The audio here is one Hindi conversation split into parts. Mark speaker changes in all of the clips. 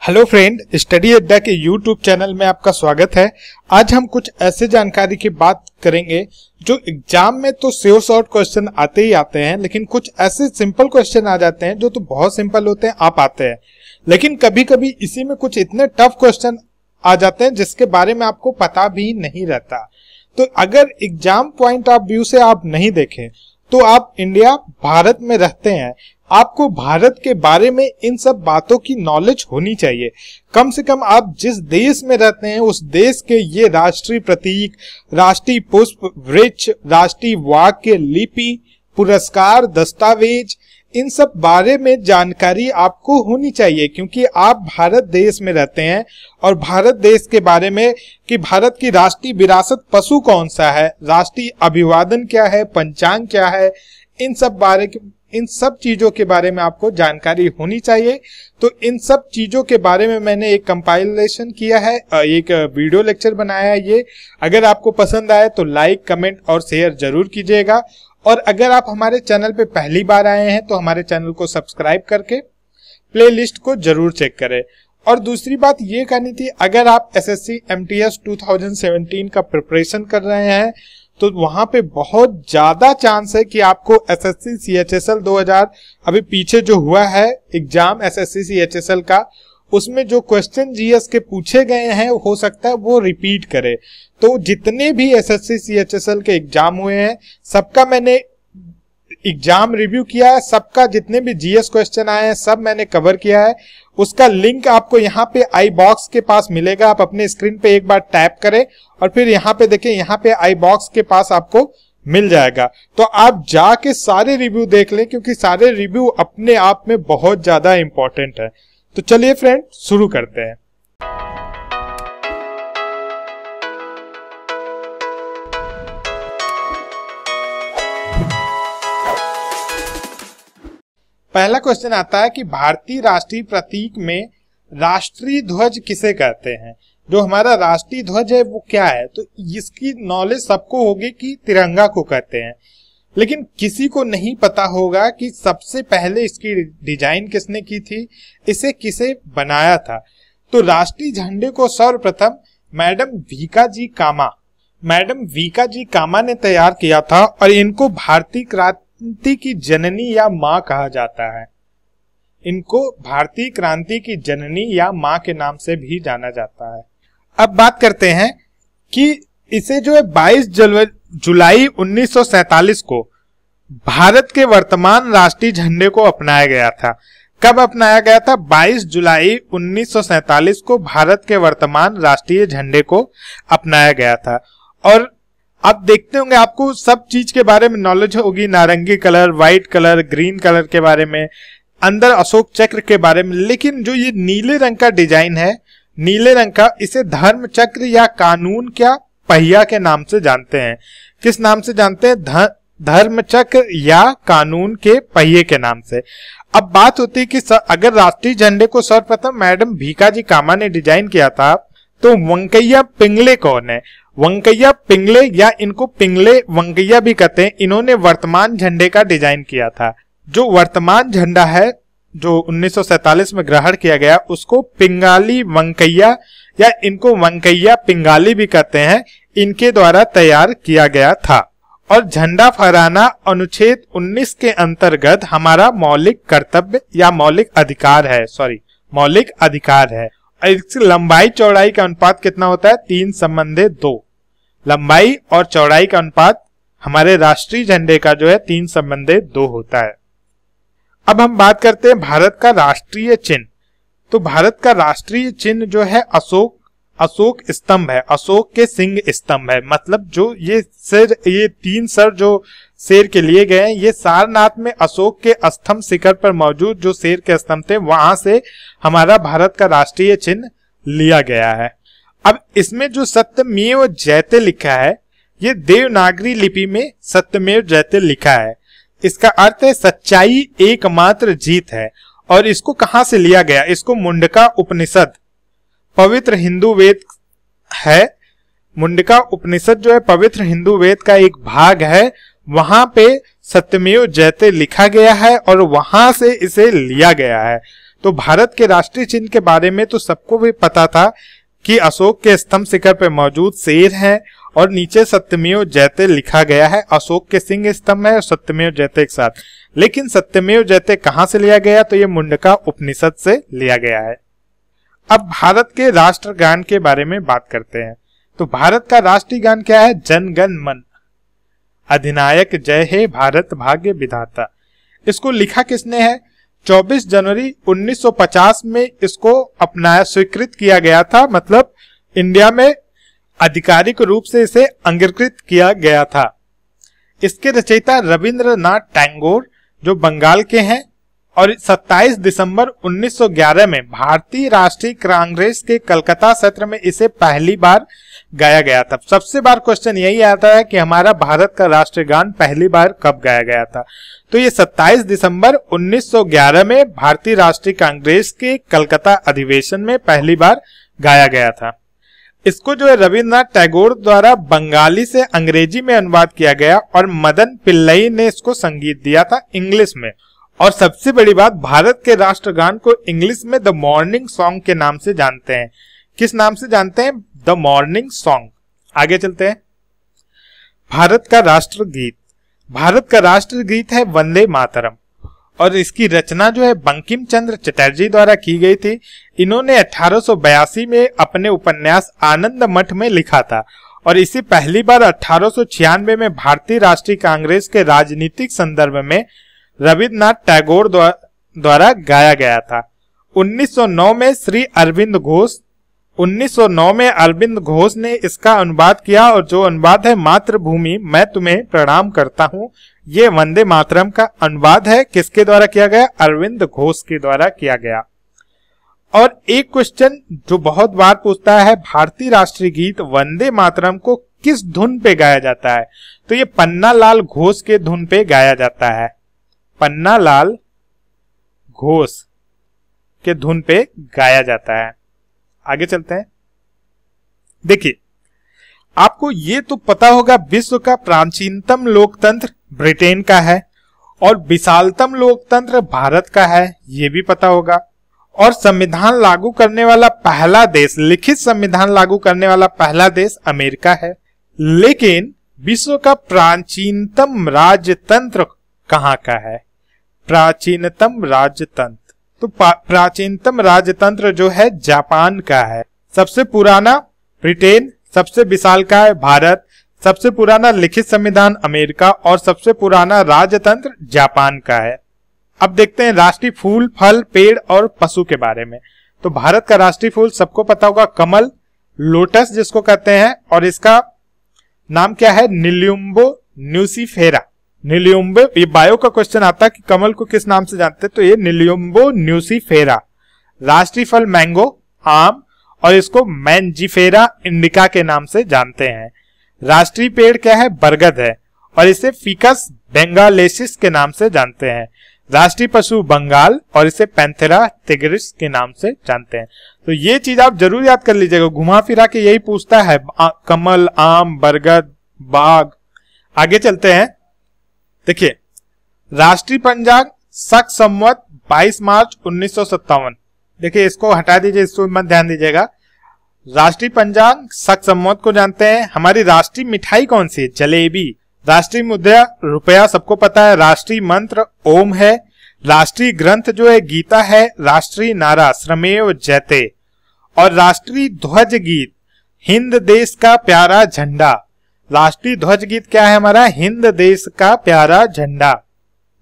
Speaker 1: हेलो फ्रेंड, स्टडी अड्डा के यूट्यूब चैनल में आपका स्वागत है। आज हम कुछ ऐसे जानकारी की बात करेंगे जो एग्जाम में तो श्योर शॉर्ट क्वेश्चन आते ही आते हैं, लेकिन कुछ ऐसे सिंपल क्वेश्चन आ जाते हैं जो तो बहुत सिंपल होते हैं, आप आते हैं, लेकिन कभी कभी इसी में कुछ इतने टफ क्वेश्चन आ जाते हैं जिसके बारे में आपको पता भी नहीं रहता। तो अगर एग्जाम पॉइंट ऑफ व्यू से आप नहीं देखें तो आप इंडिया भारत में रहते हैं, आपको भारत के बारे में इन सब बातों की नॉलेज होनी चाहिए। कम से कम आप जिस देश में रहते हैं उस देश के ये राष्ट्रीय प्रतीक, राष्ट्रीय पुष्प, वृक्ष, राष्ट्रीय वाक्य, लिपि, पुरस्कार, दस्तावेज, इन सब बारे में जानकारी आपको होनी चाहिए, क्योंकि आप भारत देश में रहते हैं और भारत देश के बारे में कि भारत की राष्ट्रीय विरासत पशु कौन सा है, राष्ट्रीय अभिवादन क्या है, पंचांग क्या है, इन सब चीजों के बारे में आपको जानकारी होनी चाहिए। तो इन सब चीजों के बारे में मैंने एक कंपाइलेशन किया है, एक वीडियो लेक्चर बनाया है। ये अगर आपको पसंद आए तो लाइक, कमेंट और शेयर जरूर कीजिएगा। और अगर आप हमारे चैनल पे पहली बार आए हैं तो हमारे चैनल को सब्सक्राइब करके प्लेलिस्ट को जरूर चेक करें। और दूसरी बात ये करनी थी, अगर आप एसएससी एमटीएस 2017 का प्रिपरेशन कर रहे हैं तो वहां पे बहुत ज्यादा चांस है कि आपको एसएससी सीएचएसएल 2000 अभी पीछे जो हुआ है एग्जाम एसएससी सीएचएसएल का, उसमें जो क्वेश्चन जीएस के पूछे गए हैं हो सकता है वो रिपीट करे। तो जितने भी एसएससी सीएचएसएल के एग्जाम हुए हैं सबका मैंने एग्जाम रिव्यू किया है, सबका जितने भी जीएस क्वेश्चन आए हैं सब मैंने कवर किया है। उसका लिंक आपको यहाँ पे आई बॉक्स के पास मिलेगा, आप अपने स्क्रीन पे एक बार टैप करें और फिर यहाँ पे देखें, यहाँ पे आई बॉक्स के पास आपको मिल जाएगा। तो आप जाके सारे रिव्यू देख लें, क्योंकि सारे रिव्यू अपने आप में बहुत ज्यादा इंपॉर्टेंट है। तो चलिए फ्रेंड शुरू करते हैं। पहला क्वेश्चन आता है कि भारतीय राष्ट्रीय प्रतीक में राष्ट्रीय ध्वज किसे कहते हैं? जो हमारा राष्ट्रीय ध्वज है वो क्या है? तो इसकी नॉलेज सबको होगी कि तिरंगा को कहते हैं, लेकिन किसी को नहीं पता होगा कि सबसे पहले इसकी डिजाइन किसने की थी, इसे किसे बनाया था। तो राष्ट्रीय झंडे को सर्वप्रथम मैडम वीका जी कामा ने तैयार किया था और इनको भारतीय क्रांति की जननी या मां कहा जाता है। इनको भारतीय क्रांति की जननी या मां के नाम से भी जाना जाता है। अब बात करते हैं कि इसे जो है 22 जुलाई 1947 को भारत के वर्तमान राष्ट्रीय झंडे को अपनाया गया था। कब अपनाया गया था? 22 जुलाई 1947 को भारत के वर्तमान राष्ट्रीय झंडे को अपनाया गया था। और आप देखते होंगे आपको सब चीज के बारे में नॉलेज होगी, नारंगी colour, white colour, green colour के बारे में, अंदर अशोक चक्र के बारे में, लेकिन जो ये नीले रंग का डिजाइन है, नीले रंग का, इसे धर्म चक्र या कानून क्या पहिया के नाम से जानते हैं। किस नाम से जानते हैं? धर्म चक्र या कानून के पहिए के नाम से। अब बात होती है कि अगर राष्ट्रीय झंडे को सर्वप्रथम मैडम भीकाजी कामा ने डिजाइन किया था तो वंकैया पिंगले कौन है? वंकैया पिंगले या इनको पिंगले वंकैया भी कहते हैं, इन्होंने वर्तमान झंडे का डिजाइन किया था। जो वर्तमान झंडा है जो 1947 में ग्रहण किया गया उसको पिंगाली वंकैया या इनको वंकैया पिंगाली भी कहते हैं, इनके द्वारा तैयार किया गया था। और झंडा फहराना अनुच्छेद 19 के अंतर्गत हमारा मौलिक कर्तव्य या मौलिक अधिकार है। और इसकी लंबाई चौड़ाई का अनुपात कितना होता है? 3:2। लंबाई और चौड़ाई का अनुपात हमारे राष्ट्रीय झंडे का जो है 3:2 होता है। अब हम बात करते हैं भारत का राष्ट्रीय चिन्ह। तो भारत का राष्ट्रीय चिन्ह जो है अशोक स्तंभ है, अशोक के सिंह स्तंभ है। मतलब जो ये 3 सर जो शेर के लिए गए हैं, ये सारनाथ में अशोक के स्तंभ शिखर पर मौजूद जो शेर के स्तंभ थे वहां से हमारा भारत का राष्ट्रीय चिन्ह लिया गया है। अब इसमें जो सत्यमेव जयते लिखा है, ये देवनागरी लिपि में सत्यमेव जयते लिखा है। इसका अर्थ है सच्चाई एकमात्र जीत है। और इसको कहां से लिया गया? इसको मुंडका उपनिषद, पवित्र हिंदू वेद है। मुंडका उपनिषद जो है पवित्र हिंदू वेद का एक भाग है, वहां पे सत्यमेव जयते लिखा गया है और वहां से इसे लिया गया है। तो भारत के राष्ट्रीय चिन्ह के बारे में तो सबको भी पता था कि अशोक के स्तंभ शिखर पे मौजूद शेर है और नीचे सत्यमेव जयते लिखा गया है। अशोक के सिंह स्तंभ है और सत्यमेव जयते एक साथ। लेकिन सत्यमेव जयते कहां से लिया गया? तो ये मुंडका उपनिषद से लिया गया है। अब भारत के राष्ट्रगान के बारे में बात करते हैं। तो भारत का राष्ट्रीय गान क्या है? जन गण मन अधिनायक जय हे भारत भाग्य विधाता। इसको लिखा किसने है? 24 जनवरी 1950 में इसको अपनाया, स्वीकृत किया गया था। मतलब इंडिया में आधिकारिक रूप से इसे अंगीकृत किया गया था। इसके रचयिता रविंद्रनाथ टैगोर जो बंगाल के हैं और 27 दिसंबर 1911 में भारतीय राष्ट्रीय कांग्रेस के कलकत्ता सत्र में इसे पहली बार गाया गया था। सबसे बार क्वेश्चन यही आता है कि हमारा भारत का राष्ट्रीय गान पहली बार कब गाया गया था? तो ये 27 दिसंबर 1911 में भारतीय राष्ट्रीय कांग्रेस के कलकत्ता अधिवेशन में पहली बार गाया गया था। इसको जो है रविंद्रनाथ टैगोर द्वारा बंगाली से अंग्रेजी में अनुवाद किया गया और मदन पिल्लई ने इसको संगीत दिया था इंग्लिश में। और सबसे बड़ी बात, भारत के राष्ट्रगान को इंग्लिश में द मॉर्निंग सॉन्ग के नाम से जानते हैं। किस नाम से जानते हैं? The morning song. आगे चलते हैं। भारत का राष्ट्रगीत। भारत का राष्ट्रगीत है वंदे मातरम और इसकी रचना जो है बंकिम चंद्र चटर्जी द्वारा की गई थी। इन्होंने 1882 में अपने उपन्यास आनंद मठ में लिखा था और इसे पहली बार 1896 में भारतीय राष्ट्रीय कांग्रेस के राजनीतिक संदर्भ में रविंद्रनाथ टैगोर द्वारा गाया गया था। 1909 में अरविंद घोष ने इसका अनुवाद किया और जो अनुवाद है मातृभूमि मैं तुम्हें प्रणाम करता हूं, ये वंदे मातरम का अनुवाद है। किसके द्वारा किया गया? अरविंद घोष के द्वारा किया गया। और एक क्वेश्चन जो बहुत बार पूछता है, भारतीय राष्ट्रीय गीत वंदे मातरम को किस धुन पे गाया जाता है? तो ये पन्नालाल घोष के धुन पे गाया जाता है। पन्नालाल घोष के धुन पे गाया जाता है। आगे चलते हैं। देखिए, आपको ये तो पता होगा विश्व का प्राचीनतम लोकतंत्र ब्रिटेन का है और विशालतम लोकतंत्र भारत का है, ये भी पता होगा। और संविधान लागू करने वाला पहला देश, लिखित संविधान लागू करने वाला पहला देश अमेरिका है। लेकिन विश्व का प्राचीनतम राजतंत्र कहाँ का है? प्राचीनतम राजतंत्र, तो प्राचीनतम राजतंत्र जो है जापान का है। सबसे पुराना ब्रिटेन, सबसे विशालकाय भारत, सबसे पुराना लिखित संविधान अमेरिका और सबसे पुराना राजतंत्र जापान का है। अब देखते हैं राष्ट्रीय फूल, फल, पेड़ और पशु के बारे में। तो भारत का राष्ट्रीय फूल सबको पता होगा कमल, लोटस जिसको कहते हैं, और इसका नाम क्या है? निलियुम्बो न्यूसीफेरा। निलियुम्बो, ये बायो का क्वेश्चन आता है कि कमल को किस नाम से जानते हैं, तो ये निलियुम्बो न्यूसीफेरा। राष्ट्रीय फल मैंगो, आम, और इसको मैंजीफेरा इंडिका के नाम से जानते हैं। राष्ट्रीय पेड़ क्या है? बरगद है और इसे फिकस बेंगालेसिस के नाम से जानते हैं। राष्ट्रीय पशु बंगाल और इसे पैंथेरा टिग्रिस के नाम से जानते हैं। तो ये चीज आप जरूर याद कर लीजिएगा, घुमा फिरा के यही पूछता है, कमल, आम, बरगद, बाग। आगे चलते हैं। देखिए, राष्ट्रीय पंचांग शक संवत 22 मार्च 1957। देखिए, इसको हटा दीजिए, इसको मत ध्यान दीजिएगा। राष्ट्रीय पंचांग शक संवत को जानते हैं। हमारी राष्ट्रीय मिठाई कौन सी है? जलेबी। राष्ट्रीय मुद्रा रुपया सबको पता है। राष्ट्रीय मंत्र ओम है। राष्ट्रीय ग्रंथ जो है गीता है। राष्ट्रीय नारा श्रमेव जयते और राष्ट्रीय ध्वज गीत हिंद देश का प्यारा झंडा। राष्ट्रीय ध्वज गीत क्या है हमारा? हिंद देश का प्यारा झंडा।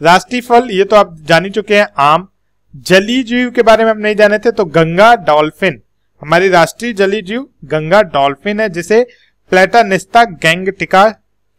Speaker 1: राष्ट्रीय फल ये तो आप जान ही चुके हैं, आम। जलीय जीव के बारे में हम नहीं जाने थे, तो गंगा डॉल्फिन। हमारी राष्ट्रीय जलीय जीव गंगा डॉल्फिन है, जिसे प्लेटानिस्ता गैंगटिका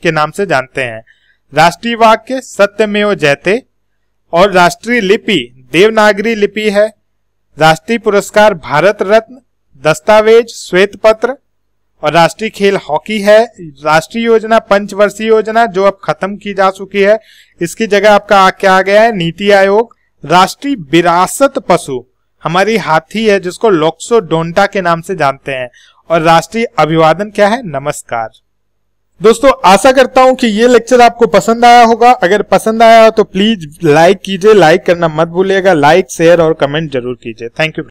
Speaker 1: के नाम से जानते हैं। राष्ट्रीय वाक्य सत्यमेव जयते और राष्ट्रीय लिपि देवनागरी लिपि है। राष्ट्रीय पुरस्कार भारत रत्न, दस्तावेज श्वेत पत्र और राष्ट्रीय खेल हॉकी है। राष्ट्रीय योजना पंचवर्षीय योजना जो अब खत्म की जा चुकी है, इसकी जगह आपका क्या आ गया है? नीति आयोग। राष्ट्रीय विरासत पशु हमारी हाथी है, जिसको लोक्सोडोंटा के नाम से जानते हैं। और राष्ट्रीय अभिवादन क्या है? नमस्कार। दोस्तों आशा करता हूं कि ये लेक्चर आपको पसंद आया होगा। अगर पसंद आया हो तो प्लीज लाइक कीजिए, लाइक करना मत भूलिएगा। लाइक, शेयर और कमेंट जरूर कीजिए। Thank you.